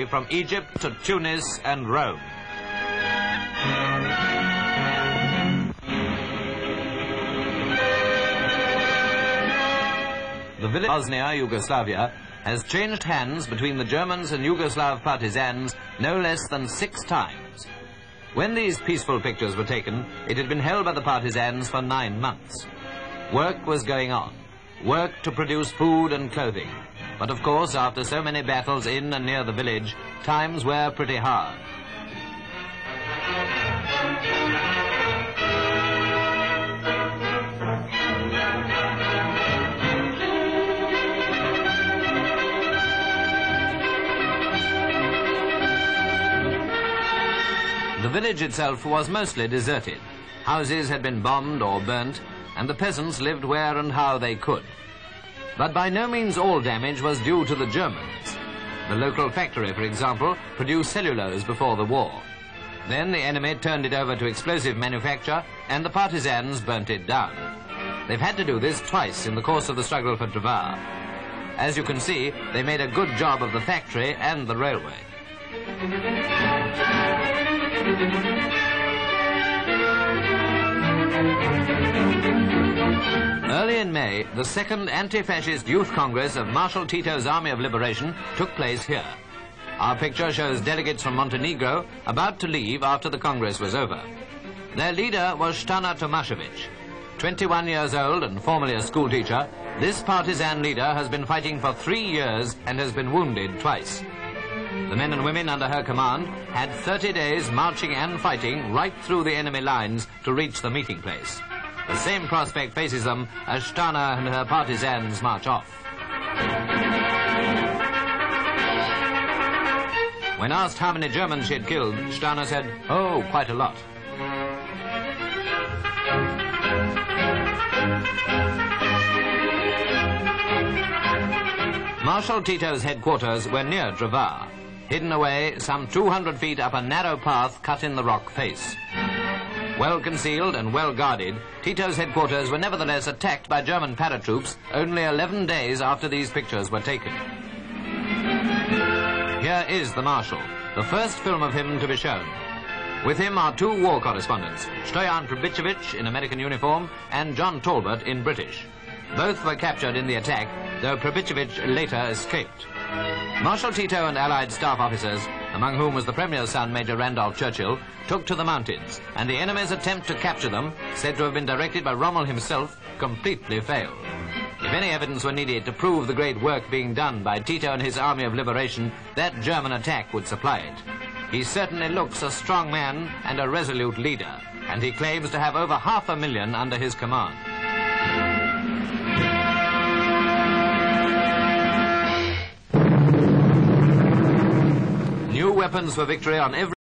from Egypt to Tunis and Rome. The village of Bosnia, Yugoslavia, has changed hands between the Germans and Yugoslav Partisans no less than 6 times. When these peaceful pictures were taken, it had been held by the Partisans for 9 months. Work was going on, work to produce food and clothing. But of course, after so many battles in and near the village, times were pretty hard. The village itself was mostly deserted. Houses had been bombed or burnt, and the peasants lived where and how they could. But by no means all damage was due to the Germans. The local factory, for example, produced cellulose before the war. Then the enemy turned it over to explosive manufacture, and the Partisans burnt it down. They've had to do this twice in the course of the struggle for Drvar. As you can see, they made a good job of the factory and the railway. Early in May, the second anti-fascist youth congress of Marshal Tito's Army of Liberation took place here. Our picture shows delegates from Montenegro about to leave after the congress was over. Their leader was Stana Tomashevitch. 21 years old and formerly a schoolteacher, this partisan leader has been fighting for 3 years and has been wounded twice. The men and women under her command had 30 days marching and fighting right through the enemy lines to reach the meeting place. The same prospect faces them as Stana and her partisans march off. When asked how many Germans she had killed, Stana said, "Oh, quite a lot." Marshal Tito's headquarters were near Dravar, hidden away some 200 feet up a narrow path cut in the rock face. Well concealed and well guarded, Tito's headquarters were nevertheless attacked by German paratroops only 11 days after these pictures were taken. Here is the Marshal, the first film of him to be shown. With him are 2 war correspondents, Stoyan Pribichevich in American uniform and John Talbot in British. Both were captured in the attack, though Pribichevich later escaped. Marshal Tito and Allied staff officers, among whom was the Premier's son, Major Randolph Churchill, took to the mountains, and the enemy's attempt to capture them, said to have been directed by Rommel himself, completely failed. If any evidence were needed to prove the great work being done by Tito and his Army of Liberation, that German attack would supply it. He certainly looks a strong man and a resolute leader, and he claims to have over 500,000 under his command. New weapons for victory on every